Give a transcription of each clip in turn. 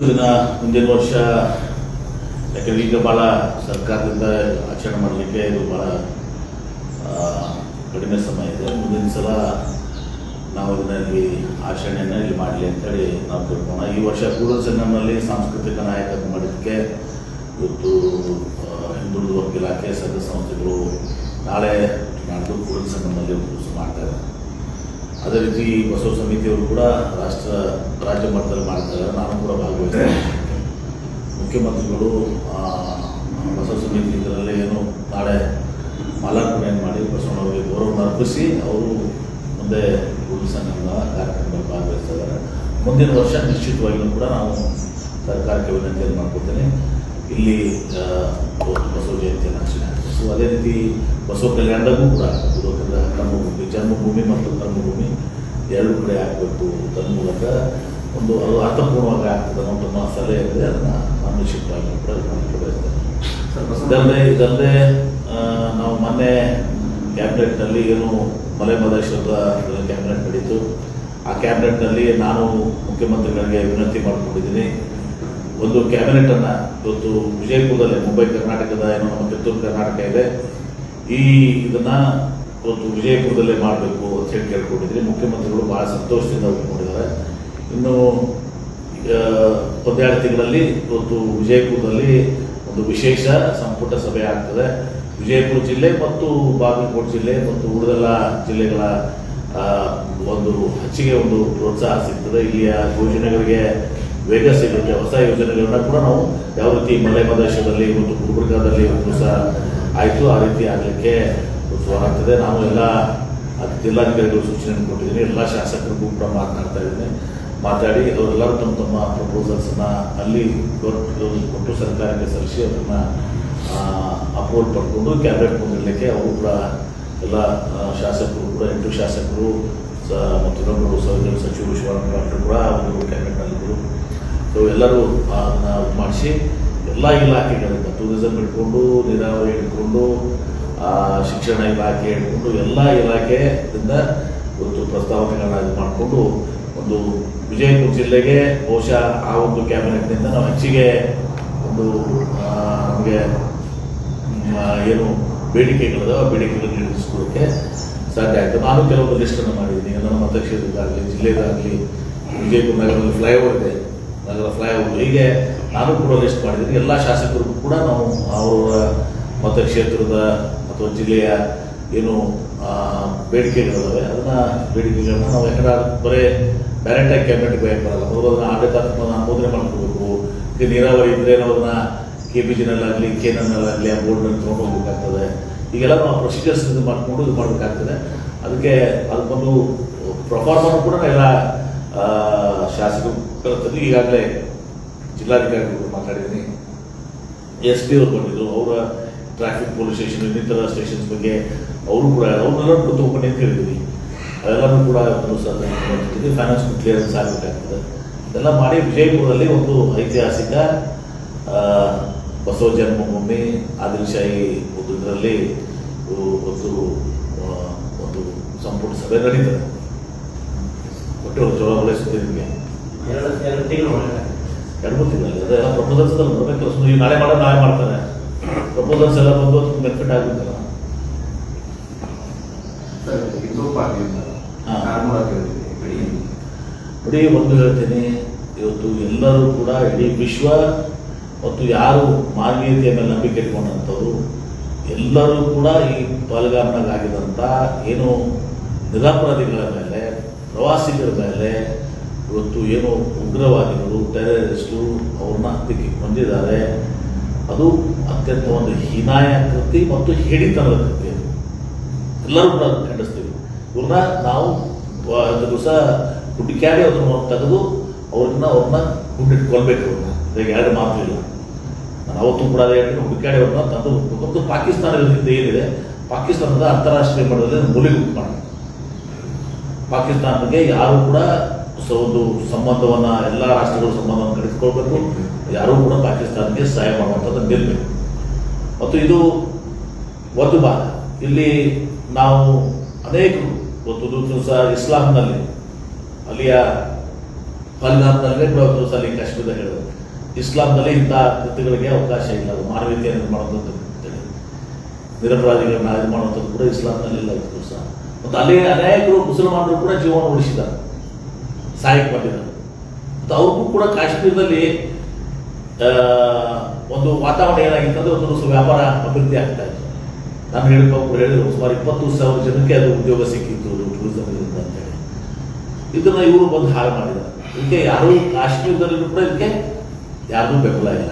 ದಿನ ಮುಂದಿನ ವರ್ಷ ಯಾಕಂದ್ರೆ ಈಗ ಭಾಳ ಸರ್ಕಾರದಿಂದ ಆಚರಣೆ ಮಾಡಲಿಕ್ಕೆ ಇದು ಭಾಳ ಕಡಿಮೆ ಸಮಯ ಇದೆ. ಮುಂದಿನ ಸಲ ನಾವು ಇದರಲ್ಲಿ ಆಚರಣೆಯನ್ನು ಇಲ್ಲಿ ಮಾಡಲಿ ಅಂತೇಳಿ ನಾವು ತಿಳ್ಕೋಣ. ಈ ವರ್ಷ ಕೂಡಲ ಸಂಗಮದಲ್ಲಿ ಸಾಂಸ್ಕೃತಿಕ ನಾಯಕತ್ವ ಮಾಡೋದಕ್ಕೆ ಇವತ್ತು ಹಿಂದುಳಿದ ವರ್ಗ ಇಲಾಖೆ ಸಂಘ ಸಂಸ್ಥೆಗಳು ನಾಳೆ ನಾಡ್ದು ಕೂಡಲ ಸಂಗಮದಲ್ಲಿ ಮಾಡ್ತಾರೆ. ಅದೇ ರೀತಿ ಬಸವ ಸಮಿತಿಯವರು ಕೂಡ ರಾಜ್ಯ ಮಟ್ಟದಲ್ಲಿ ಮಾಡ್ತಾರೆ. ನಾನು ಕೂಡ ಭಾಗವಹಿಸ್ತೇನೆ. ಮುಖ್ಯಮಂತ್ರಿಗಳು ಬಸವ ಸಮಿತಿ ಇದರಲ್ಲಿ ಏನು ನಾಳೆ ಮಾಲಾರ್ಪಣೆ ಮಾಡಿ ಬಸವಣ್ಣವರಿಗೆ ಗೌರವವನ್ನು ಅರ್ಪಿಸಿ ಅವರು ಮುಂದೆ ಕೂಡಲ ಸಂಗಮದ ಕಾರ್ಯಕ್ರಮದಲ್ಲಿ ಭಾಗವಹಿಸ್ತಾರೆ. ಮುಂದಿನ ವರ್ಷ ನಿಶ್ಚಿತವಾಗಿಯೂ ಕೂಡ ನಾವು ಸರ್ಕಾರಕ್ಕೆ ವಿನಂತಿಯನ್ನು ಮಾಡ್ಕೊಡ್ತೇನೆ, ಇಲ್ಲಿ ಬಸವ ಜಯಂತಿಯನ್ನು ಆಚರಣೆ ಆಗ್ತದೆ. ಸೊ ಅದೇ ರೀತಿ ಬಸವ ಕಲ್ಯಾಣದಾಗೂ ಕೂಡ ಕರ್ಮಭೂಮಿ ಜನ್ಮಭೂಮಿ ಮತ್ತು ಕರ್ಮಭೂಮಿ ಎರಡು ಕಡೆ ಆಗಬೇಕು ತನ್ನ ಮೂಲಕ ಒಂದು ಅದು ಅರ್ಥಪೂರ್ಣವಾಗಿ ಆಗ್ತದೆ ಅನ್ನೋ ತಮ್ಮ ಸಲಹೆ ಇದೆ. ಅದನ್ನು ನಾನು ನಿಶ್ಚಿತವಾಗಿ ಕೂಡ ಬಯಸ್ತೇನೆ. ಇದಲ್ಲದೆ ನಾವು ಮೊನ್ನೆ ಕ್ಯಾಬಿನೆಟ್ನಲ್ಲಿ ಏನು ಮಲೆ ಮಹದೇಶ್ವರದ ಕ್ಯಾಬಿನೆಟ್ ನಡೀತು. ಆ ಕ್ಯಾಬಿನೆಟ್ನಲ್ಲಿ ನಾನು ಮುಖ್ಯಮಂತ್ರಿಗಳಿಗೆ ವಿನಂತಿ ಮಾಡಿಕೊಂಡಿದ್ದೀನಿ, ಒಂದು ಕ್ಯಾಬಿನೆಟನ್ನು ಇವತ್ತು ವಿಜಯಪುರದಲ್ಲಿ ಮುಂಬೈ ಕರ್ನಾಟಕದ ಏನೋ ನಮ್ಮ ಕಿತ್ತೂರು ಕರ್ನಾಟಕ ಇದೆ, ಇದನ್ನು ಇವತ್ತು ವಿಜಯಪುರದಲ್ಲೇ ಮಾಡಬೇಕು ಅಂತ ಹೇಳಿ ಕೇಳ್ಕೊಂಡಿದ್ದೀನಿ. ಮುಖ್ಯಮಂತ್ರಿಗಳು ಭಾಳ ಸಂತೋಷದಿಂದ ಒಪ್ಪಿಕೊಂಡಿದ್ದಾರೆ. ಇನ್ನು ಒಂದೆರಡು ತಿಂಗಳಲ್ಲಿ ಇವತ್ತು ವಿಜಯಪುರದಲ್ಲಿ ಒಂದು ವಿಶೇಷ ಸಂಪುಟ ಸಭೆ ಆಗ್ತದೆ. ವಿಜಯಪುರ ಜಿಲ್ಲೆ ಮತ್ತು ಬಾಗಲಕೋಟೆ ಜಿಲ್ಲೆ ಮತ್ತು ಉಳಿದೆಲ್ಲ ಜಿಲ್ಲೆಗಳ ಒಂದು ಹೆಚ್ಚಿಗೆ ಒಂದು ಪ್ರೋತ್ಸಾಹ ಸಿಗ್ತದೆ. ಇಲ್ಲಿಯ ಯೋಜನೆಗಳಿಗೆ ವೇಗ ಸಿಗುತ್ತೆ. ಹೊಸ ಯೋಜನೆಗಳನ್ನ ಕೂಡ ನಾವು ಯಾವ ರೀತಿ ಮಲೆ ಮಹದೇಶ್ವರದಲ್ಲಿ ಮತ್ತು ಗುಲ್ಬರ್ಗಾದಲ್ಲಿ ಒಂದು ಸಹ ಆಯಿತು ಆ ರೀತಿ ಆಗಲಿಕ್ಕೆ ಆಗ್ತದೆ. ನಾನು ಎಲ್ಲ ಜಿಲ್ಲಾಧಿಕಾರಿಗಳು ಸೂಚನೆ ಕೊಟ್ಟಿದ್ದೀನಿ. ಎಲ್ಲ ಶಾಸಕರಿಗೂ ಕೂಡ ಮಾತಾಡಿ ಅವರೆಲ್ಲರೂ ತಮ್ಮ ತಮ್ಮ ಪ್ರಪೋಸಲ್ಸನ್ನು ಅಲ್ಲಿ ಕೊಟ್ಟು ಸರ್ಕಾರಕ್ಕೆ ಸಲ್ಲಿಸಿ ಅದನ್ನು ಅಪ್ರೂವಲ್ ಪಡ್ಕೊಂಡು ಕ್ಯಾಬಿನೆಟ್ ಮುಂದಿಡಲಿಕ್ಕೆ ಅವರು ಕೂಡ ಎಲ್ಲ ಶಾಸಕರು ಕೂಡ 8 ಶಾಸಕರು ಮತ್ತು ಇನ್ನೊಬ್ಬರು ಸಚಿವರು ಶಿವರಾಮರು ಕೂಡ ಅವರು ಕ್ಯಾಬಿನೆಟ್ನಲ್ಲಿದ್ದರು. ಸೊ ಎಲ್ಲರೂ ಅದನ್ನು ಮಾಡಿಸಿ ಎಲ್ಲ ಇಲಾಖೆಗಳಿಂದ ಟೂರಿಸಂ ಹಿಡ್ಕೊಂಡು ನೀರಾವರಿ ಹಿಡ್ಕೊಂಡು ಶಿಕ್ಷಣ ಇಲಾಖೆ ಹಿಡ್ಕೊಂಡು ಎಲ್ಲ ಇಲಾಖೆಯಿಂದ ಇವತ್ತು ಪ್ರಸ್ತಾವನೆಗಳನ್ನ ಇದು ಮಾಡಿಕೊಂಡು ಒಂದು ವಿಜಯಪುರ ಜಿಲ್ಲೆಗೆ ಬಹುಶಃ ಆ ಒಂದು ಕ್ಯಾಬಿನೆಟ್ನಿಂದ ನಾವು ಹೆಚ್ಚಿಗೆ ಒಂದು ನಮಗೆ ಏನು ಬೇಡಿಕೆಗಳಿದಾವೆ ಆ ಬೇಡಿಕೆಗಳನ್ನು ಈಡೇರಿಸ್ಕೊಳ್ಳೋಕ್ಕೆ ಸಾಧ್ಯ ಆಯಿತು. ನಾನು ಕೆಲವೊಂದು ಲಿಸ್ಟನ್ನು ಮಾಡಿದ್ದೀನಿ. ನನ್ನ ಮತಕ್ಷೇತ್ರದಾಗಲಿ ಜಿಲ್ಲೆದಾಗಲಿ ವಿಜಯಪುರ ನಗರದಲ್ಲಿ ಫ್ಲೈಓವರ್ ಇದೆ, ನಗರ ಫ್ಲೈಓವರ್, ಹೀಗೆ ನಾನು ಕೂಡ ಲಿಸ್ಟ್ ಮಾಡಿದ್ದೀನಿ. ಎಲ್ಲ ಶಾಸಕರಿಗೂ ಕೂಡ ನಾವು ಅವರ ಮತಕ್ಷೇತ್ರದ ಅಥವಾ ಜಿಲ್ಲೆಯ ಏನು ಬೇಡಿಕೆಗಳಿದಾವೆ ಬೇಡಿಕೆಗಳನ್ನ ನಾವು ಯಾಕಂದ್ರೆ ಬರೀ ಡೈರೆಕ್ಟಾಗಿ ಕ್ಯಾಬಿನೆಟ್ಗೆ ಬೇಕು ಬರಲ್ಲ. ಅವರು ಅದನ್ನು ಆಡಳಿತಾತ್ಮಕ ಅನುಮೋದನೆ ಮಾಡ್ಕೋಬೇಕು. ಈಗ ನೀರಾವರಿ ಇದ್ದರೆ ನಾವು ಅದನ್ನು KBGನಲ್ಲಾಗಲಿ KNNಲ್ಲಾಗಲಿ ಆ ಬೋರ್ಡ್ನಲ್ಲಿ ತೊಗೊಂಡು ಹೋಗ್ಬೇಕಾಗ್ತದೆ. ಈಗೆಲ್ಲ ನಾವು ಪ್ರೊಸೀಜರ್ಸ್ ಇದು ಮಾಡಿಕೊಂಡು ಇದು ಮಾಡಬೇಕಾಗ್ತದೆ. ಅದಕ್ಕೊಂದು ಪ್ರೊಫಾರ್ಮನ್ನು ಕೂಡ ಎಲ್ಲ ಶಾಸಕರು ಈಗಾಗಲೇ ಜಿಲ್ಲಾಧಿಕಾರಿಗಳು ಮಾತಾಡಿದ್ದೀನಿ. SP ಅವರು ಬಂದಿದ್ರು. ಅವರ ಟ್ರಾಫಿಕ್ ಪೊಲೀಸ್ ಸ್ಟೇಷನ್ ಇನ್ನಿತರ ಸ್ಟೇಷನ್ಸ್ ಬಗ್ಗೆ ಅವರು ಕೂಡ ಅವ್ರನ್ನೆಲ್ಲ ತಗೊಂಡು ಅಂತ ಹೇಳಿದ್ವಿ. ಅದೆಲ್ಲರೂ ಕೂಡ ಫೈನಾನ್ಸ್ ಕ್ಲಿಯರೆನ್ಸ್ ಆಗಬೇಕಾಗ್ತದೆ. ಇದೆಲ್ಲ ಮಾಡಿ ವಿಜಯಪುರದಲ್ಲಿ ಒಂದು ಐತಿಹಾಸಿಕ ಬಸವ ಜನ್ಮಭೂಮಿ ಆದಿಲ್ಶಾಹಿ ಒಂದು ಇದರಲ್ಲಿ ಒಂದು ಸಂಪುಟ ಸಭೆ ನಡೀತದೆ. ಒಟ್ಟು ಜವಾಬ್ದಾರಿ ಸುದ್ದಿ ನಿಮಗೆ 2-3 ತಿಂಗಳಲ್ಲಿ ಅದೆಲ್ಲ ಪ್ರಪೋಸಲ್ಸ್ ಬರಬೇಕು. ಈಗ ನಾಳೆ ಮಾಡ್ತಾರೆ ಪ್ರಪೋಸಲ್ಸ್ ಎಲ್ಲ ಬಂದು ಬೆನಿಫಿಟ್ ಆಗುತ್ತಲ್ಲ. ನೋಡಿ, ಒಂದು ಹೇಳ್ತೀನಿ, ಇವತ್ತು ಎಲ್ಲರೂ ಕೂಡ ಇಡೀ ವಿಶ್ವ ಮತ್ತು ಯಾರು ಮಾನವೀಯತೆಯ ಮೇಲೆ ನಂಬಿಕೆ ಇಟ್ಕೊಂಡಂಥವ್ರು ಎಲ್ಲರೂ ಕೂಡ ಈ ಪಾಲ್ಗಾಮನಾಗಿದ್ದಂಥ ಏನು ನಿರಪರಾಧಿಗಳ ಮೇಲೆ, ಪ್ರವಾಸಿಗರ ಮೇಲೆ ಇವತ್ತು ಏನು ಉಗ್ರವಾದಿಗಳು ಟೆರರಿಸ್ಟು ಅವ್ರನ್ನ ಹತ್ತಿಕ್ಕೆ ಹೊಂದಿದ್ದಾರೆ. ಅದು ಅತ್ಯಂತ ಒಂದು ಹೀನಾಯ ಕೃತಿ ಮತ್ತು ಹಿಡಿತನದ ಕೃತಿ. ಎಲ್ಲರೂ ಕೂಡ ಅದನ್ನು ಖಂಡಿಸ್ತೀವಿ. ಇವ್ರನ್ನ ನಾವು ದಿವಸ ಹುಡುಕ್ಯಾಡಿ ಅದನ್ನು ತೆಗೆದು ಅವ್ರನ್ನ ಹುಟ್ಟಿಟ್ಕೊಳ್ಬೇಕು. ಅವ್ರನ್ನ ಈಗ ಎರಡು ಮಾತು ಇಲ್ಲ. ನಾನು ಅವತ್ತು ಕೂಡ ಅದೇ ಹೇಳ್ತೀನಿ, ಹುಡುಕ್ಯಾಡಿ ಅವ್ರನ್ನ ತಂದು ಮತ್ತು ಪಾಕಿಸ್ತಾನದಿಂದ ಏನಿದೆ, ಪಾಕಿಸ್ತಾನದ ಅಂತಾರಾಷ್ಟ್ರೀಯ ಮಟ್ಟದಲ್ಲಿ ಮುಲಿಗುಂಟು ಮಾಡಿ ಪಾಕಿಸ್ತಾನಕ್ಕೆ ಯಾರು ಕೂಡ ಒಂದು ಸಂಬಂಧವನ್ನು ಎಲ್ಲ ರಾಷ್ಟ್ರಗಳ ಸಂಬಂಧವನ್ನು ಕಡಿದುಕೊಳ್ಬೇಕು. ಯಾರೂ ಕೂಡ ಪಾಕಿಸ್ತಾನಕ್ಕೆ ಸಹಾಯ ಮಾಡುವಂಥದ್ದು ನಿಲ್ಲಬೇಕು. ಮತ್ತು ಇದು ಒಂದು ಭಾಗ. ಇಲ್ಲಿ ನಾವು ಅನೇಕರು ಇವತ್ತು ಇಸ್ಲಾಂನಲ್ಲಿ ಅಲ್ಲಿಯ ಫಲ್ಗಾಮ್ನಲ್ಲೇ ಕೂಡ ಒಂದು ದಿವಸ ಅಲ್ಲಿ ಕಾಶ್ಮೀರದಲ್ಲಿ ಹೇಳಿದ್ರು ಇಸ್ಲಾಂನಲ್ಲಿ ಇಂಥ ಕೃತ್ಯಗಳಿಗೆ ಅವಕಾಶ ಇಲ್ಲ, ಮಾನವೀಯತೆಯನ್ನು ಮಾಡೋದು ಅಂತೇಳಿ ನಿರಪರಾಧಿಗಳನ್ನ ಇದು ಮಾಡುವಂಥದ್ದು ಕೂಡ ಇಸ್ಲಾಂನಲ್ಲಿ ಇಲ್ಲ ಒಂದು ದಿವಸ. ಮತ್ತು ಅಲ್ಲಿ ಅನೇಕರು ಮುಸಲ್ಮಾನರು ಕೂಡ ಜೀವನ ಉಳಿಸಿದ್ದಾರೆ, ಸಹಾಯಕ್ಕೆ ಬಂದಿದ್ದಾರೆ. ಮತ್ತು ಅವ್ರಿಗೂ ಕೂಡ ಕಾಶ್ಮೀರದಲ್ಲಿ ಒಂದು ವಾತಾವರಣ ಏನಾಗಿತ್ತಂದ್ರೆ ಒಂದು ದಿವಸ ವ್ಯಾಪಾರ ಅಭಿವೃದ್ಧಿ ಆಗ್ತಾ ಇತ್ತು. ನಾನು ಒಬ್ರು ಹೇಳಿದ್ರು ಸುಮಾರು 20,000 ಜನಕ್ಕೆ ಅದು ಉದ್ಯೋಗ ಸಿಕ್ಕಿತ್ತು ಟೂರಿಸಂ ಅಂತೇಳಿ. ಇದನ್ನ ಇವರು ಬಂದು ಹಾಳು ಮಾಡಿದ್ದಾರೆ. ಇದಕ್ಕೆ ಯಾರೂ ಕಾಶ್ಮೀರದಲ್ಲಿ ಕೂಡ ಇದಕ್ಕೆ ಯಾರಿಗೂ ಬೆಂಬಲ ಇಲ್ಲ.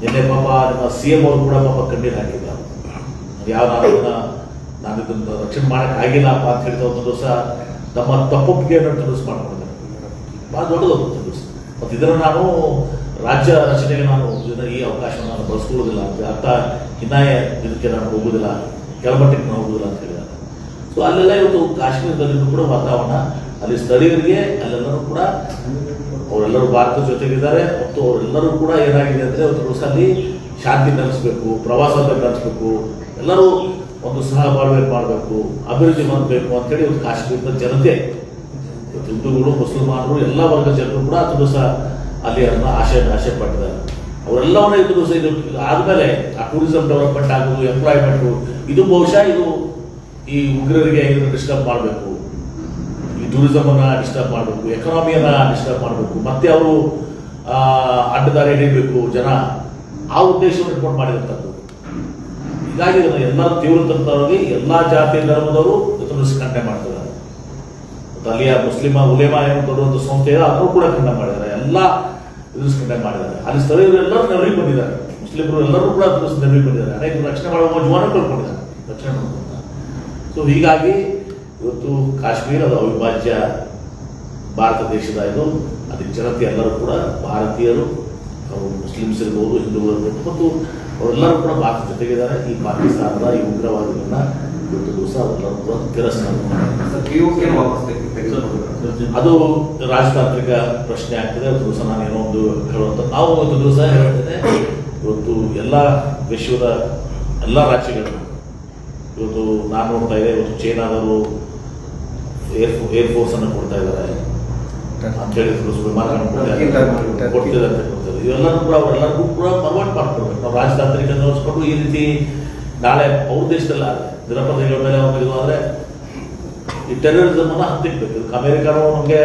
ನಿನ್ನೆ ಪಾಪ ನಮ್ಮ CM ಅವರು ಕೂಡ ಪಾಪ ಕಣ್ಣೀರು ಹಾಕಿದ್ದಾರೆ. ಯಾವ ನಾನು ಇದನ್ನು ರಕ್ಷಣೆ ಮಾಡಕ್ಕೆ ಆಗಿಲ್ಲಪ್ಪ ಅಂತ ಹೇಳ್ತಾ ಒಂದು ದಿವಸ ನಮ್ಮ ತಪ್ಪೊಪ್ಪಿಗೆಯನ್ನು ಟೂರಿಸ್ ಮಾಡ್ಕೊಂಡಿದ್ದಾರೆ. ಭಾಳ ದೊಡ್ಡದೊಂದು ಟೂರಿಸ್. ಮತ್ತು ಇದನ್ನು ನಾನು ರಾಜ್ಯ ರಚನೆಗೆ ನಾನು ಈ ಅವಕಾಶವನ್ನು ನಾನು ಬಳಸ್ಕೊಳ್ಳೋದಿಲ್ಲ ಅಂತ ಅರ್ಥ, ಹಿನ್ನಾಯ ಇದಕ್ಕೆ ನಾನು ಹೋಗೋದಿಲ್ಲ, ಕೆಳಮಟ್ಟಕ್ಕೆ ನಾನು ಹೋಗೋದಿಲ್ಲ ಅಂತ ಹೇಳಿದ್ದಾರೆ. ಸೊ ಅಲ್ಲೆಲ್ಲ ಇವತ್ತು ಕಾಶ್ಮೀರದಲ್ಲಿಯೂ ಕೂಡ ವಾತಾವರಣ, ಅಲ್ಲಿ ಸ್ಥಳೀಯರಿಗೆ ಅಲ್ಲೆಲ್ಲರೂ ಕೂಡ ಅವರೆಲ್ಲರೂ ಭಾರತದ ಜೊತೆಗಿದ್ದಾರೆ. ಮತ್ತು ಅವರೆಲ್ಲರೂ ಕೂಡ ಏನಾಗಿದೆ ಅಂದರೆ ಒಂದು ದಿವಸ ಅಲ್ಲಿ ಶಾಂತಿ ನೆಲೆಸಬೇಕು, ಪ್ರವಾಸ ನಡೆಸಬೇಕು, ಎಲ್ಲರೂ ಒಂದು ಸಹಬಾಳ್ವೆ ಮಾಡಬೇಕು, ಅಭಿವೃದ್ಧಿ ಮಾಡಬೇಕು ಅಂತೇಳಿ ಒಂದು ಕಾಶ್ಮೀರದ ಜನತೆ, ಹಿಂದೂಗಳು, ಮುಸಲ್ಮಾನರು, ಎಲ್ಲ ವರ್ಗದ ಜನರು ಕೂಡ ಒಂದು ದಿವಸ ಅಲ್ಲಿ ಅದನ್ನ ಆಶೆ ಪಟ್ಟಿದ್ದಾರೆ. ಅವರೆಲ್ಲವನ್ನ ಇದು ದಿವಸ ಇದು ಆದಮೇಲೆ ಆ ಟೂರಿಸಂ ಡೆವಲಪ್ಮೆಂಟ್ ಆಗೋದು, ಎಂಪ್ಲಾಯ್ಮೆಂಟು, ಇದು ಬಹುಶಃ ಇದು ಈ ಉಗ್ರರಿಗೆ ಇದನ್ನು ಡಿಸ್ಟರ್ಬ್ ಮಾಡಬೇಕು, ಈ ಟೂರಿಸಮ್ ಅನ್ನ ಡಿಸ್ಟರ್ಬ್ ಮಾಡಬೇಕು, ಎಕಾನಮಿಯನ್ನ ಡಿಸ್ಟರ್ಬ್ ಮಾಡಬೇಕು, ಮತ್ತೆ ಅವರು ಅಡ್ಡದಾರಿ ಹಿಡಿಯಬೇಕು ಜನ, ಆ ಉದ್ದೇಶವನ್ನು ಇಟ್ಕೊಂಡು ಮಾಡಿದಂಥದ್ದು. ಹೀಗಾಗಿ ಇದನ್ನು ಎಲ್ಲರೂ ತೀವ್ರತರವಾಗಿ ಎಲ್ಲ ಜಾತಿ ಧರ್ಮದವರು ಇದನ್ನು ಖಂಡನೆ ಮಾಡ್ತಿದ್ದಾರೆ. ಮತ್ತು ಅಲ್ಲಿಯ ಮುಸ್ಲಿಮ ಉಲೇಮಾ ಏನು ದೊಡ್ಡ ಸಂಸ್ಥೆ ಇದೆ ಅದನ್ನು ಕೂಡ ಖಂಡನೆ ಮಾಡಿದ್ದಾರೆ, ಎಲ್ಲ ಇದನ್ನು ಖಂಡನೆ ಮಾಡಿದ್ದಾರೆ. ಅಲ್ಲಿ ಸ್ಥಳೀಯರು ಎಲ್ಲರೂ ನೆರವಿಗೆ ಬಂದಿದ್ದಾರೆ, ಮುಸ್ಲಿಮರು ಎಲ್ಲರೂ ಕೂಡ ನೆರವಿಗೆ ಬಂದಿದ್ದಾರೆ, ಅನೇಕ ರಕ್ಷಣೆ ಮಾಡುವ ಜೀವನ ಕಳ್ಕೊಂಡಿದ್ದಾರೆ ರಕ್ಷಣೆ ಮಾಡುವಂತ. ಸೊ ಹೀಗಾಗಿ ಇವತ್ತು ಕಾಶ್ಮೀರದ ಅವಿಭಾಜ್ಯ ಭಾರತ ದೇಶದ ಇದು, ಅದಕ್ಕೆ ಜನತೆ ಎಲ್ಲರೂ ಕೂಡ ಭಾರತೀಯರು, ಅವರು ಮುಸ್ಲಿಮ್ಸ್ ಇರ್ಬೋದು, ಹಿಂದೂಗಳು ಇರ್ಬೋದು, ಮತ್ತು ಅವರೆಲ್ಲರೂ ಕೂಡ ಭಾರತ ಜೊತೆಗಿದ್ದಾರೆ. ಈ ಪಾಕಿಸ್ತಾನದ ಈ ಉಗ್ರವಾದಿಗಳನ್ನ ಇವತ್ತು ದಿವಸ ಅವರೆಲ್ಲರೂ ಕೂಡ ತಿರಸ್ಕಾರ ಅದು ರಾಜತಾಂತ್ರಿಕ ಪ್ರಶ್ನೆ ಆಗ್ತದೆ. ಒಂದು ದಿವಸ ನಾನು ಏನೋ ಒಂದು ಹೇಳುವಂಥ, ನಾವು ಒಂದು ದಿವಸ ಹೇಳ್ತೇನೆ, ಇವತ್ತು ಎಲ್ಲ ವಿಶ್ವದ ಎಲ್ಲ ರಾಜ್ಯಗಳು ಇವತ್ತು ನಾನು ನೋಡ್ತಾ ಇದೆ, ಇವತ್ತು ಚೈನಾದವರು ಏರ್ಫೋರ್ಸ್ ಅನ್ನು ಕೊಡ್ತಾ ಇದ್ದಾರೆ ಅಂತ ಹೇಳಿ ವಿಮಾನಗಳನ್ನು ಕೊಡ್ತಿದ್ದಾರೆ ಅಂತ ಕೊಡ್ತಾರೆ. ಇವೆಲ್ಲರೂ ಕೂಡ ಅವರೆಲ್ಲರಿಗೂ ಕೂಡ ಫಾರ್ವರ್ಡ್ ಮಾಡ್ಕೊಡ್ಬೇಕು. ನಾವು ರಾಜತಾಂತ್ರಿಕ ನೋಡಿಸ್ಕೊಂಡು ಈ ರೀತಿ ನಾಳೆ ಅವ್ರ ದೇಶದಲ್ಲ ನಿರಪರಾಧಿಗಳ ಮೇಲೆ ಅವ್ರಿಗೆ ಇದು ಆದರೆ ಈ ಟೆರರಿಸಮ್ ಅನ್ನ ಹತ್ತಿಕ್ಬೇಕು. ಇದಕ್ಕೆ ಅಮೆರಿಕನೂ ನಮಗೆ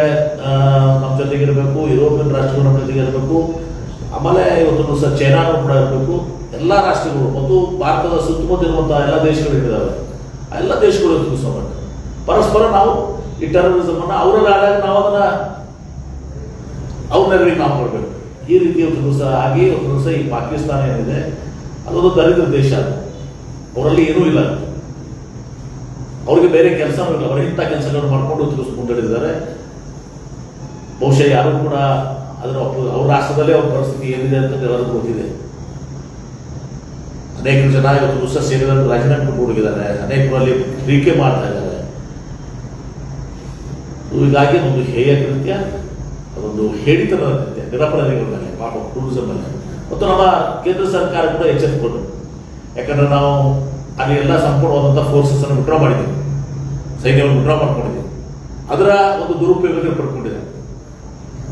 ನಮ್ಮ ಜೊತೆಗೆ ಇರಬೇಕು, ಯುರೋಪಿಯನ್ ರಾಷ್ಟ್ರಗಳು ನಮ್ಮ ಜೊತೆಗೆ ಇರಬೇಕು, ಆಮೇಲೆ ಇವತ್ತು ದಿವಸ ಚೈನಾನು ಕೂಡ ಇರಬೇಕು. ಎಲ್ಲ ರಾಷ್ಟ್ರಗಳು ಮತ್ತು ಭಾರತದ ಸುತ್ತಮುತ್ತ ಇರುವಂತಹ ಎಲ್ಲ ದೇಶಗಳು ಇಟ್ಟಿದ್ದಾವೆ, ಆ ಎಲ್ಲ ದೇಶಗಳು ತಿಳಿಸೋಣ ಪರಸ್ಪರ ನಾವು ಈ ಟೆರರಿಸಮ್ ಅನ್ನ ಅವರ ಆದಾಗ ನಾವು ಅದನ್ನ ಅವ್ರ ನೆರವಿಗೆ ನಾವು ಕೊಡಬೇಕು. ಈ ರೀತಿ ಒಂದು ದಿವಸ ಆಗಿ ಒಂದು ದಿವಸ ಈ ಪಾಕಿಸ್ತಾನ ಏನಿದೆ ಅದೊಂದು ದರಿದ್ರ ದೇಶ, ಅವರಲ್ಲಿ ಏನೂ ಇಲ್ಲ, ಅವ್ರಿಗೆ ಬೇರೆ ಕೆಲಸನೂ ಇಲ್ಲ, ಅವರು ಇಂಥ ಕೆಲಸಗಳನ್ನು ಮಾಡ್ಕೊಂಡು ದಿವಸ ಮುಂದುವರೆದಿದ್ದಾರೆ. ಬಹುಶಃ ಯಾರು ಕೂಡ ಅದರ ಅವ್ರ ರಾಷ್ಟ್ರದಲ್ಲೇ ಅವ್ರ ಪರಿಸ್ಥಿತಿ ಏನಿದೆ ಅಂತ ಎಲ್ಲರಿಗೂ ಗೊತ್ತಿದೆ. ಅನೇಕರು ಜನ ಇವತ್ತು ದಿವಸ ಸೇರಿದಂತೆ ರಾಜೀನಾಮೆ ಕೊಟ್ಟು ಹೋಗಿದ್ದಾರೆ, ಅನೇಕರು ಅಲ್ಲಿ ಟೀಕೆ ಮಾಡ್ತಾ ಇದ್ದಾರೆ. ಹೀಗಾಗಿ ಒಂದು ಹೇಯ ಕೃತ್ಯ, ಅದೊಂದು ಹೇಳಿತನದ ಕೃತ್ಯ ನಿರಪರಾಧಿಗಳ ಮೇಲೆ, ಪಾಪ ಟೂರಿಸಂ ಮೇಲೆ. ಮತ್ತು ನಮ್ಮ ಕೇಂದ್ರ ಸರ್ಕಾರ ಕೂಡ ಎಚ್ಚೆತ್ತುಕೊಂಡು, ಯಾಕಂದ್ರೆ ನಾವು ಅಲ್ಲಿ ಎಲ್ಲ ಸಂಪೂರ್ಣವಾದಂಥ ಫೋರ್ಸಸ್ ಅನ್ನು ವಿಡ್ರಾ ಮಾಡಿದ್ದೀವಿ, ಸೈನ್ಯವನ್ನು ವಿಡ್ರಾ ಮಾಡ್ಕೊಂಡಿದ್ದೀವಿ. ಅದರ ಒಂದು ದುರುಪಯೋಗ ಪಡ್ಕೊಂಡಿದೆ.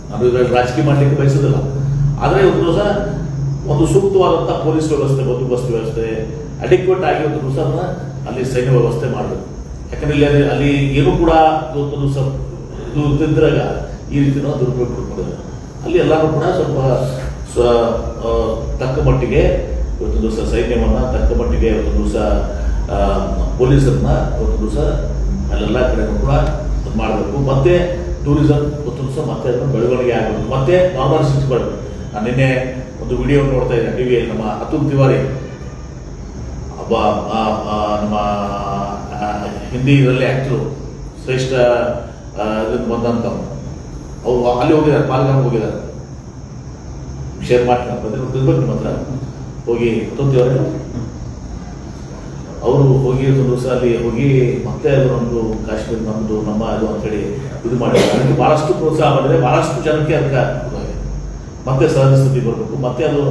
ನಾನು ಇದರಲ್ಲಿ ರಾಜಕೀಯ ಮಾಡಲಿಕ್ಕೆ ಬಯಸೋದಿಲ್ಲ, ಆದರೆ ಒಂದು ದಿವಸ ಒಂದು ಸೂಕ್ತವಾದಂಥ ಪೊಲೀಸ್ ವ್ಯವಸ್ಥೆ, ಬಂದೋಬಸ್ತ್ ವ್ಯವಸ್ಥೆ ಅಡಿಕ್ವೇಟ್ ಆಗಿ ಒಂದು ದಿವಸ ಅಲ್ಲಿ ಸೈನ್ಯ ವ್ಯವಸ್ಥೆ ಮಾಡಬೇಕು. ಯಾಕಂದ್ರೆ ಇಲ್ಲಿ ಅಲ್ಲಿ ಏನೂ ಕೂಡ ಒಂದು ದಿವಸ ಇದು ಇದ್ದಾಗ ಈ ರೀತಿ ನಾವು ದುರುಪಯೋಗ ಪಡ್ಕೊಂಡಿದ್ದಾರೆ. ಅಲ್ಲಿ ಎಲ್ಲರೂ ಕೂಡ ಸ್ವಲ್ಪ ತಕ್ಕ ಮಟ್ಟಿಗೆ ಇವತ್ತು ದಿವಸ ಸೈನ್ಯವನ್ನು, ತಕ್ಕ ಮಟ್ಟಿಗೆ ಇವತ್ತು ದಿವಸ ಪೊಲೀಸರನ್ನ ಇವತ್ತು ದಿವಸ ಅಲ್ಲೆಲ್ಲ ಕಡೆನೂ ಕೂಡ ಮಾಡಬೇಕು. ಮತ್ತೆ ಟೂರಿಸಂ ಇವತ್ತು ದಿವಸ ಮತ್ತೆ ಅದನ್ನು ಬೆಳವಣಿಗೆ ಆಗಬೇಕು, ಮತ್ತೆ ನಾರ್ಮಲ್ ಸಿಕ್ಸ್ ಬರಬೇಕು. ನಾನು ನಿನ್ನೆ ಒಂದು ವಿಡಿಯೋ ನೋಡ್ತಾ ಇದ್ದೆ ಟಿವಿಯಲ್ಲಿ, ನಮ್ಮ ಅತುಲ್ ತಿವಾರಿ ನಮ್ಮ ಹಿಂದಿ ಇದರಲ್ಲಿ ಆ್ಯಕ್ಟ್ರು, ಶ್ರೇಷ್ಠ ಇದನ್ನು ಬಂದಂಥ ಅವರು ಅಲ್ಲಿ ಹೋಗಿದ್ದಾರೆ, ಪಾಲ್ಗಾಮ್ ಹೋಗಿದ್ದಾರೆ. ಶೇರ್ ಮಾಡ್ತಾರೆ ತಿಳ್ಬೇಕು ನಿಮ್ಮ ಹತ್ರ ಹೋಗಿ ಅತುಲ್ ತಿವಾರಿ ಅವರು ಹೋಗಿ ಒಂದು ದಿವಸ ಅಲ್ಲಿ ಹೋಗಿ ಮತ್ತೆ ಅದು ನಮ್ಮದು ಕಾಶ್ಮೀರ ನಮ್ಮದು ನಮ್ಮ ಅದು ಅಂತೇಳಿ ಇದು ಮಾಡಿದ್ದಾರೆ. ಅದಕ್ಕೆ ಭಾಳಷ್ಟು ಪ್ರೋತ್ಸಾಹ ಮಾಡಿದರೆ ಭಾಳಷ್ಟು ಜನಕ್ಕೆ ಅದಕ್ಕೆ ಮತ್ತೆ ಸಹಜ ಸ್ಥಿತಿ ಬರಬೇಕು. ಮತ್ತೆ ಅದು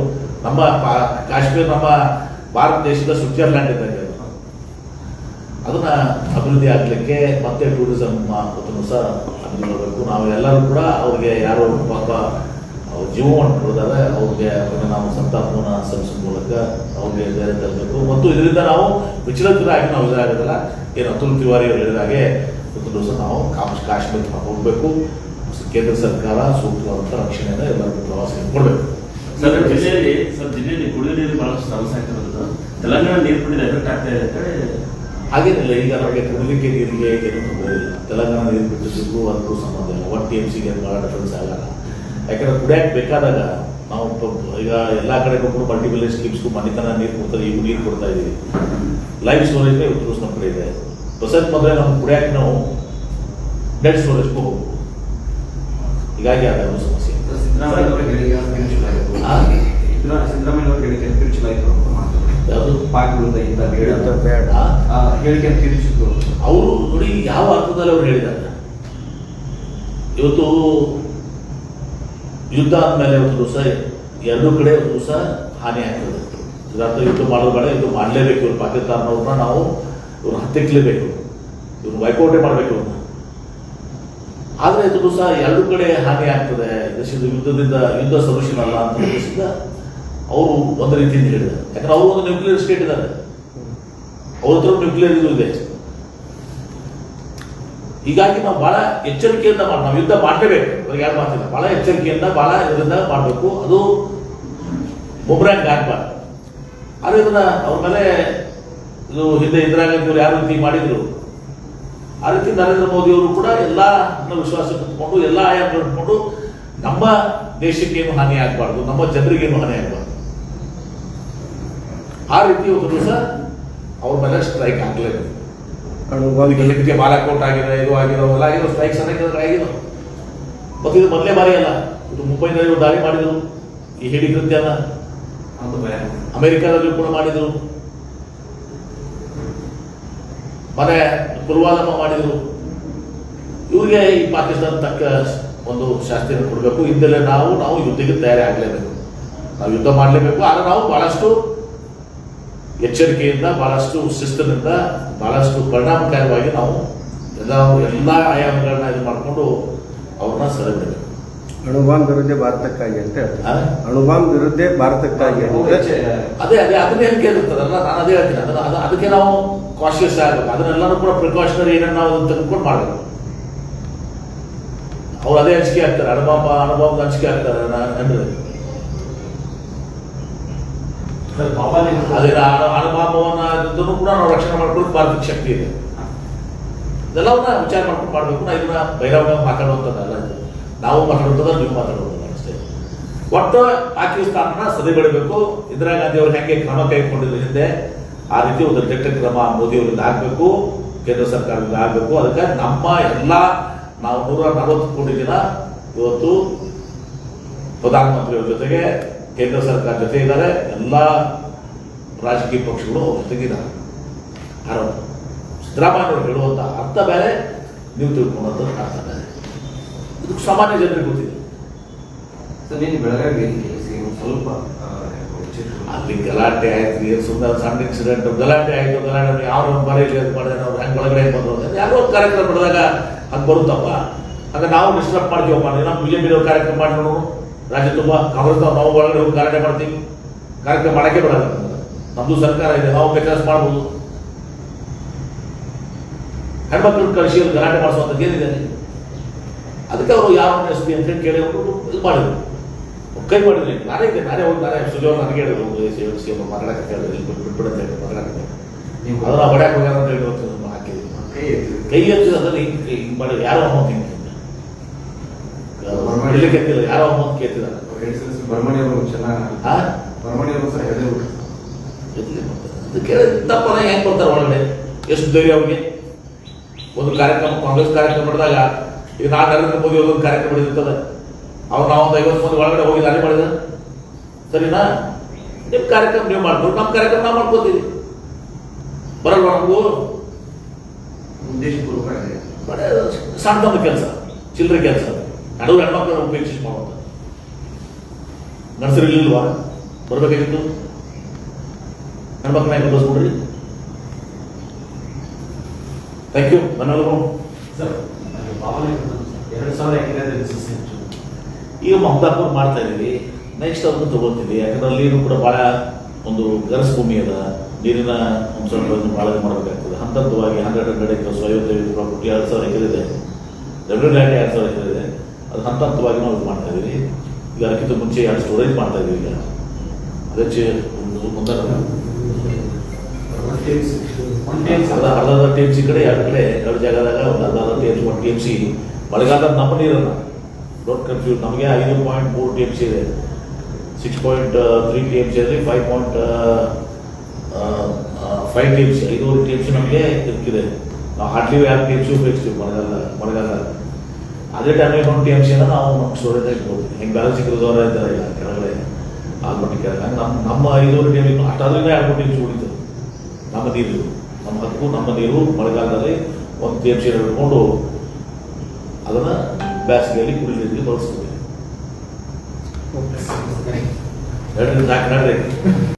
ನಮ್ಮ ಕಾಶ್ಮೀರ ನಮ್ಮ ಭಾರತ ದೇಶದ ಸ್ವಿಟ್ಜರ್ಲ್ಯಾಂಡ್ ಇದ್ದಂಗೆ, ಅದನ್ನ ಅಭಿವೃದ್ಧಿ ಆಗಲಿಕ್ಕೆ ಮತ್ತೆ ಟೂರಿಸಮ್ ಸಹ ಅಭಿವೃದ್ಧಿ ಮಾಡಬೇಕು. ನಾವು ಎಲ್ಲರೂ ಕೂಡ ಅವ್ರಿಗೆ ಯಾರು ಪಾಪ ಜೀವವನ್ನು ಕೊಡಿದ್ದಾರೆ ಅವ್ರಿಗೆ ನಾವು ಸಂತಾಪವನ್ನು ಸಲ್ಲಿಸುವ ಮೂಲಕ ಅವ್ರಿಗೆ ಧೈರ್ಯ ತರಬೇಕು. ಮತ್ತು ಇದರಿಂದ ನಾವು ವಿಚಲಿತರಾಗಿ ನಾವು ಇದಾಗೋದಿಲ್ಲ. ಏನು ಅತುಲ್ ತಿವಾರಿ ಅವರು ಹೇಳಿದ ಹಾಗೆ ಒಂದು ದಿವಸ ನಾವು ಕಾಶ್ಮೀರಕ್ಕೆ ಹೋಗಬೇಕು. ಕೇಂದ್ರ ಸರ್ಕಾರ ಸೂಕ್ತವಾದಂಥ ರಕ್ಷಣೆಯನ್ನು ಎಲ್ಲರಿಗೂ ಪ್ರವಾಸಿಗರಿಗೆ ಕೊಡಬೇಕು. ಜಿಲ್ಲೆಯಲ್ಲಿ ಕುಡಿಯುವ ನೀರು ಬಹಳಷ್ಟು ಸಮಸ್ಯೆ ಆಗ್ತಿರೋದು. ತೆಲಂಗಾಣ ನೀರು ಕುಡಿದ ಎಫೆಕ್ಟ್ ಆಗ್ತಾ ಇದೆ ಅಂತ ಹಾಗೇನಿಲ್ಲ. ಈಗ ನಮಗೆ ಕುಡಿಲಿಕ್ಕೆ ನೀರಿಗೆ ಏನು ತೊಂದರೆ ಇಲ್ಲ. ತೆಲಂಗಾಣ ನೀರು ಬಿಟ್ಟಿದ್ದಕ್ಕೂ ಅದಕ್ಕೂ ಸಂಬಂಧ ಇಲ್ಲ. 1 TMCಗೆ ಭಾಳ ಡಿಫರೆನ್ಸ್ ಆಗಲ್ಲ. ಯಾಕಂದ್ರೆ ಕುಡಿಯಕ್ಕೆ ಬೇಕಾದಾಗ ನಾವು ಈಗ ಎಲ್ಲ ಕಡೆ ಕೂಡ ಮಲ್ಟಿಪಲ್ ಸ್ಕೀಮ್ಸ್ಗೂ ಮನೆತನ ನೀರು ಕೊಡ್ತಾರೆ. ಈಗ ನೀರು ಕೊಡ್ತಾ ಇದ್ದೀವಿ. ಲೈವ್ ಸ್ಟೋರೇಜ್ ಉತ್ತರಿಸ್ ನಮ್ಮ ಕಡೆ ಇದೆ. ಪ್ರಸೆಂಟ್ ಮೊದಲೇ ನಮ್ಮ ಕುಡಿಯಕ್ಕೆ ನಾವು ಡೆಡ್ ಸ್ಟೋರೇಜ್ಗೂ ಹೋಗ್ಬೋದು. ಹೀಗಾಗಿ ಅದೊಂದು ಸಮಸ್ಯೆ. ಸಿದ್ದರಾಮಯ್ಯ ಯಾವುದು ಹೇಳಿಕೆ ತಿರುಚಿದ್ರು ಅವರು ನೋಡಿ ಯಾವ ಅರ್ಥದಲ್ಲಿ ಅವ್ರು ಹೇಳಿದ್ದಾರೆ. ಇವತ್ತು ಯುದ್ಧ ಆದ್ಮೇಲೆ ಒಂದು ದಿವಸ ಎರಡೂ ಕಡೆ ಒಂದು ದಿವಸ ಹಾನಿ ಆಗ್ತದೆ. ಇದರ್ಥ ಯುದ್ಧ ಮಾಡೋದು ಬೇಡ, ಯುದ್ಧ ಮಾಡಲೇಬೇಕು. ಇವ್ರು ಪಾಕಿಸ್ತಾನವ್ರನ್ನ ನಾವು ಇವ್ರು ಹತ್ತಿಕ್ಕಲೇಬೇಕು, ಇವ್ರು ವೈಕೌಟೇ ಮಾಡಬೇಕು ಅವ್ರನ್ನ. ಆದರೆ ಇದು ದಿವಸ ಎರಡೂ ಕಡೆ ಹಾನಿ ಆಗ್ತದೆ, ಯುದ್ಧ ಸೊಲ್ಯೂಷನ್ ಅಲ್ಲ ಅಂತ ಉದ್ದೇಶದಿಂದ ಅವರು ಒಂದು ರೀತಿಯಿಂದ ಹೇಳಿದ್ದಾರೆ. ಯಾಕಂದ್ರೆ ಅವರು ಒಂದು ನ್ಯೂಕ್ಲಿಯರ್ ಸ್ಟೇಟ್ ಇದ್ದಾರೆ, ಅವ್ರ ಹತ್ರ ನ್ಯೂಕ್ಲಿಯರ್ ಇದು ಇದೆ. ಹೀಗಾಗಿ ನಾವು ಬಹಳ ಎಚ್ಚರಿಕೆಯಿಂದ ನಾವು ಯುದ್ಧ ಮಾಡಲೇಬೇಕು. ಅವ್ರಿಗೆ ಯಾರು ಮಾತಿಲ್ಲ. ಬಹಳ ಎಚ್ಚರಿಕೆಯಿಂದ ಬಹಳ ಇದರಿಂದ ಮಾಡಬೇಕು. ಅದು ಬೊಮ್ರಾಂಗ್ ಆಗಬಾರ್ದು. ಆದರೆ ಇದನ್ನ ಅವ್ರ ಮೇಲೆ ಇದು ಹಿಂದೆ ಇಂದಿರಾ ಗಾಂಧಿ ಅವರು ಯಾವ ರೀತಿ ಮಾಡಿದ್ರು ಆ ರೀತಿ ನರೇಂದ್ರ ಮೋದಿ ಅವರು ಕೂಡ ಎಲ್ಲ ವಿಶ್ವಾಸ ಇಟ್ಕೊಂಡು ಎಲ್ಲ ಆಯಾಮಗಳು ಇಟ್ಕೊಂಡು ನಮ್ಮ ದೇಶಕ್ಕೇನು ಹಾನಿ ಆಗಬಾರ್ದು, ನಮ್ಮ ಜನರಿಗೇನು ಹಾನಿ ಆಗಬಾರ್ದು, ಆ ರೀತಿ ಒಂದು ದಿವಸ ಅವ್ರ ಮೇಲೆ ಸ್ಟ್ರೈಕ್ ಆಗಲೇಬೇಕು. ಇದಕ್ಕೆ ಬಾಲಾಕೋಟ್ ಆಗಿದೆ, ಇದು ಆಗಿರೋ ಎಲ್ಲ ಆಗಿರೋ ಸ್ಟ್ರೈಕ್ಸ್ ಅನೇಕ ಆಗಿರೋ. ಮತ್ತು ಇದು ಮೊದಲೇ ಬಾರಿ ಅಲ್ಲ. ಇದು ಮುಂಬೈನಲ್ಲಿ ದಾಳಿ ಮಾಡಿದರು, ಈ ಹೇಳಿ ಕೃತ್ಯನ ಅಮೆರಿಕಾದಲ್ಲೂ ಕೂಡ ಮಾಡಿದರು, ಮನೆ ಪುಲ್ವಾಮಾ ಮಾಡಿದರು. ಇವ್ರಿಗೆ ಈ ಪಾಕಿಸ್ತಾನ ತಕ್ಕ ಒಂದು ಶಾಸ್ತಿಯನ್ನು ಕೊಡಬೇಕು. ಹಿಂದೆಲ್ಲೇ ನಾವು ಯುದ್ಧಕ್ಕೆ ತಯಾರಿ ಆಗಲೇಬೇಕು. ನಾವು ಯುದ್ಧ ಮಾಡಲೇಬೇಕು. ಆದರೆ ನಾವು ಬಹಳಷ್ಟು ಎಚ್ಚರಿಕೆಯಿಂದ, ಬಹಳಷ್ಟು ಶಿಸ್ತಿನಿಂದ, ಬಹಳಷ್ಟು ಪರಿಣಾಮಕಾರಿಯಾಗಿ ನಾವು ಎಲ್ಲ ಆಯಾಮಗಳನ್ನ ಇದು ಮಾಡಿಕೊಂಡು ಅವ್ರನ್ನ ಸೆಳೆಬಿಡಬೇಕು. ಅಣುಬಾಂಬ್ ವಿರುದ್ಧ ಭಾರತಕ್ಕಾಗಿ ಅಂತ ಹೇಳ್ತಾರೆ. ಅಣುಬಾಂಬ್ ವಿರುದ್ಧ ಭಾರತಕ್ಕಾಗಿ ಅದೇ ಅದನ್ನೇ ಕೇಳಿರ್ತದಲ್ಲ, ನಾನು ಅದೇ ಹೇಳ್ತೀನಿ. ಅದಕ್ಕೆ ನಾವು ಕಾಶಿಯಸ್ ಆಗಬೇಕು. ಅದನ್ನೆಲ್ಲರೂ ಕೂಡ ಪ್ರಿಕಾಷನರಿ ಏನೇನು ನಾವು ತೆಗೆದುಕೊಂಡು ಮಾಡಬೇಕು. ಅವ್ರು ಅದೇ ಹಂಚಿಕೆ ಆಗ್ತಾರೆ, ಅಣುಬಾಂಬ್ ಹಂಚಿಕೆ ಆಗ್ತಾರೆ ಅಂದ್ರೆ ಅದೇ ಅಣುಬಾಂಬವನ್ನು ಕೂಡ ನಾವು ರಕ್ಷಣೆ ಮಾಡ್ಕೊಳ್ಳೋದು ಭಾರತಕ್ಕೆ ಶಕ್ತಿ ಇದೆ. ಇದೆಲ್ಲವನ್ನ ವಿಚಾರ ಮಾಡ್ಕೊಂಡು ಮಾಡಬೇಕು. ನಾ ಇದನ್ನ ಬಹಿರಂಗ ಮಾತಾಡುವಂಥದ್ದಲ್ಲ. ಇದು ನಾವು ಮಾತಾಡುವಂಥದ್ದು, ನೀವು ಮಾತಾಡುವಂಥದ್ದು ಅಷ್ಟೇ. ಒಟ್ಟು ಪಾಕಿಸ್ತಾನ ಸದೆಬಡಬೇಕು. ಇಂದಿರಾ ಗಾಂಧಿ ಅವರು ಹೆಂಗೆ ಕ್ರಮ ಕೈಗೊಂಡಿದ್ರು ಹಿಂದೆ, ಆ ರೀತಿ ಒಂದು ದಿಟ್ಟ ಕ್ರಮ ಮೋದಿ ಅವರಿಂದ ಆಗಬೇಕು, ಕೇಂದ್ರ ಸರ್ಕಾರದಿಂದ ಆಗಬೇಕು. ಅದಕ್ಕೆ ನಮ್ಮ ಎಲ್ಲ ನಾವು 140 ಕೋಟಿ ಜನ ಇವತ್ತು ಪ್ರಧಾನಮಂತ್ರಿಯವ್ರ ಜೊತೆಗೆ ಕೇಂದ್ರ ಸರ್ಕಾರ ಜೊತೆ ಇದ್ದಾರೆ. ಎಲ್ಲ ರಾಜಕೀಯ ಪಕ್ಷಗಳು ಅವ್ರ ಜೊತೆಗಿದ್ದಾರೆ. ಸಿದ್ದರಾಮಯ್ಯ ಅವರು ಹೇಳುವಂಥ ಅರ್ಥ ಬೇರೆ, ನೀವು ತಿಳ್ಕೊಳ್ಳೋದು ಅರ್ಥ ಬೇರೆ. ಇದು ಸಾಮಾನ್ಯ ಜನರಿಗೆ ಗೊತ್ತಿದೆ. ಬೆಳಗಾವಿ ಸ್ವಲ್ಪ ಅಲ್ಲಿ ಗಲಾಟೆ ಆಯ್ತು, ಏನು ಸುಮ್ಮನೆ ಸಣ್ಣ ಇನ್ಸಿಡೆಂಟ್ ಗಲಾಟೆ ಆಯ್ತು. ಗಲಾಟೆ ಯಾವ ಬರೀಲಿ ಅಂತ ಮಾಡಿದ್ರೆ ಅವ್ರು ಹೆಂಗೆ ಒಳಗಡೆ ಬಂದ್ರು ಅಂದ್ರೆ ಯಾರೋ ಒಂದು ಕಾರ್ಯಕ್ರಮ ಮಾಡಿದಾಗ ಹಂಗೆ ಬರುತ್ತಪ್ಪ. ಹಂಗೆ ನಾವು ಡಿಸ್ಟರ್ಬ್ ಮಾಡ್ತೀವಪ್ಪ. ನಾವು BJP ಕಾರ್ಯಕ್ರಮ ಮಾಡಿ ನೋಡು, ರಾಜ್ಯ ತುಂಬ ಕಾಂಗ್ರೆಸ್ ನಾವು ಒಳಗಡೆ ಹೋಗಿ ಗಲಾಟೆ ಮಾಡ್ತೀವಿ. ಕಾರ್ಯಕ್ರಮ ಮಾಡೋಕ್ಕೆ ಬಿಡಲ್ಲ. ನಮ್ಮದು ಸರ್ಕಾರ ಇದೆ, ನಾವು ಕೆಲಸ ಮಾಡ್ಬೋದು. ಹೆಣ್ಮಕ್ಳು ಕಳಿಸಿ ಗಲಾಟೆ ಮಾಡಿಸುವಂಥದ್ದು ಏನಿದೆ? ಅದಕ್ಕೆ ಅವರು ಯಾವ SP ಅಂತ ಹೇಳಿ ಕೇಳಿ ಇದು ಮಾಡಿದ್ರು, ಕೈ ಮಾಡಿದ್ರಿ. ನಾನೇ ಸುಜೋರ್ ನನಗೆ ಹೇಳಿದ್ರು, ಮಾತಾಡಕ್ಕೆ ಹೇಳಿದ್ರು, ಬಿಟ್ಬಿಡಂತ ಹೇಳಿ ಮಾತಾಡಕ್ಕೆ. ಅದನ್ನ ಹೊಡ್ಯಾಕೆ ಹೋಗ್ಯಾರ ಅಂತ ಹೇಳಿ ಹಾಕಿದ್ವಿ. ಕೈ ಎತ್ತಿದ ಅದನ್ನು ಹಿಂಗೆ ಮಾಡಿ ಯಾರೋ ಅಮೌಂಟ್ ಹಿಂಗೆ ಹೇಳಲಿಕ್ಕೆ ಎತ್ತಿಲ್ಲ, ಯಾರೋ ಅಮೌಂಟ್ ಕೇಳ್ತಿದ್ದಾರೆ. ತಪ್ಪನ ಹೆಂಗೆ ಬರ್ತಾರೆ ಒಳಗಡೆ? ಎಷ್ಟು ಧೈರ್ಯ ಅವ್ರಿಗೆ? ಒಂದು ಕಾರ್ಯಕ್ರಮ, ಕಾಂಗ್ರೆಸ್ ಕಾರ್ಯಕ್ರಮ ಮಾಡಿದಾಗ, ಈಗ ನಾನು ನರೇಂದ್ರ ಮೋದಿ ಅವ್ರೊಂದು ಕಾರ್ಯಕ್ರಮ ಮಾಡಿರ್ತದೆ, ಅವ್ರು ನಾವೊಂದು 50 ಮಂದಿ ಒಳಗಡೆ ಹೋಗಿ ದಾಳಿ ಮಾಡಿದ, ಸರಿನಾ? ನಿಮ್ಮ ಕಾರ್ಯಕ್ರಮ ನೀವು ಮಾಡ್ಬೋದು, ನಮ್ಮ ಕಾರ್ಯಕ್ರಮ ನಾವು ಮಾಡ್ಕೋತೀವಿ. ಬರಲ್ವ ನಮಗೂ? ಉದ್ದೇಶಪೂರ್ವಕ ಸಣ್ಣದೊಂದು ಕೆಲಸ, ಚಿಲ್ಲರೆ ಕೆಲಸ, ನಡುವೆ ಹೆಣ್ಮಕ್ಳನ್ನ ಉಪೇಕ್ಷಿಸಿ ಮಾಡುವಂಥ. ಗಂಡಸರಿರ್ಲಿಲ್ವಾ ಬರ್ಬೇಕಾಗಿತ್ತು? ಹೆಣ್ಮಕ್ಳನ್ನ ಬದಲಿಸ್ಬಿಡ್ರಿ. ಥ್ಯಾಂಕ್ ಯು ಧನ್ಯವಾದಗಳು. ಸರ್ ಭಾವನೆ 2000 ಎಕರೆ ರಿಸರ್ಚ್ ಈಗ ಮಮತಾಪುರ ಮಾಡ್ತಾ ಇದೀವಿ, ನೆಕ್ಸ್ಟ್ ಅದನ್ನು ತಗೋತೀವಿ. ಯಾಕಂದ್ರೆ ಅಲ್ಲಿನೂ ಕೂಡ ಭಾಳ ಒಂದು ಗರಸ್ ಭೂಮಿ ಅದ, ನೀರಿನ ಅಂಶಗಳನ್ನು ಭಾಳ ಮಾಡಬೇಕಾಗ್ತದೆ. ಹಂತವಾಗಿ 100 ಎಕರೆ 55 ಪ್ರಾಪರ್ಟಿ 2000 ಎಕರೆ ಇದೆ, ರೆವೆನ್ಯೂ ಲ್ಯಾಂಡ್ 2000 ಎಕರೆ ಇದೆ. ಅದು ಹಂತವಾಗಿ ನಾವು ಇದು ಮಾಡ್ತಾ ಇದೀವಿ. ಈಗ ಅದಕ್ಕಿಂತ ಮುಂಚೆ 2 ಸ್ಟೋರೇಜ್ ಮಾಡ್ತಾ ಇದೀವಿ. ಈಗ ಅದಕ್ಕೆ ಮುಂದೆ ಅರ್ಧ TMC ಕಡೆ 2 ಕಡೆ 2 ಜಾಗದಾಗ ಒಂದು ಅರ್ಧ TMC 1 TMC ಮಳೆಗಾಲದ ನಮ್ಮ ನೀರನ್ನು ಡೋಂಟ್ ಕನ್ಫ್ಯೂಸ್. ನಮಗೆ 5.3 TMC ಇದೆ, 6.3 TMC ಅಲ್ಲಿ 5.5 TMC 5.5 TMC ನಮಗೆ ಇರ್ತಿದೆ. ನಾವು ಹಾರ್ಡ್ಲಿ 2 TMC ಉಪಯೋಗಿಸ್ತೀವಿ ಮಳೆಗಾಲ. ಅದೇ ಟೈಮಿಗೆ 1 TMC ನಾವು ನಮ್ಮ ಸ್ಟೋರೇಜ್ ಇಟ್ಕೊಳ್ತೀವಿ. ಹೆಂಗೆ ಬ್ಯಾಲೆನ್ಸ್ ಸಿಕ್ಕಿರೋದವರ ಇದ್ದಾರೆ ಇಲ್ಲ ಕೆಳಗಡೆ ಆಲ್ಮಟ್ಟಿ ಕೆಳಗೆ ನಮ್ಮ 5.5 TMC ಅಷ್ಟಾದ್ರಿಂದ 2 TMC ಉಳಿತದೆ. ನಮ್ಮ ನೀರು ನಮ್ಮ ಹಕ್ಕು, ನಮ್ಮ ನೀರು ಮಳೆಗಾಲದಲ್ಲಿ 1 TMC ಹಿಡ್ಕೊಂಡು ಅದನ್ನು ಬೇಸಿಗೆಯಲ್ಲಿ ಕುಡಿಲಿಕ್ಕೆ ಬಳಸ್ತೀವಿ. 2 ಸಾಕು ನಡ್ರಿ.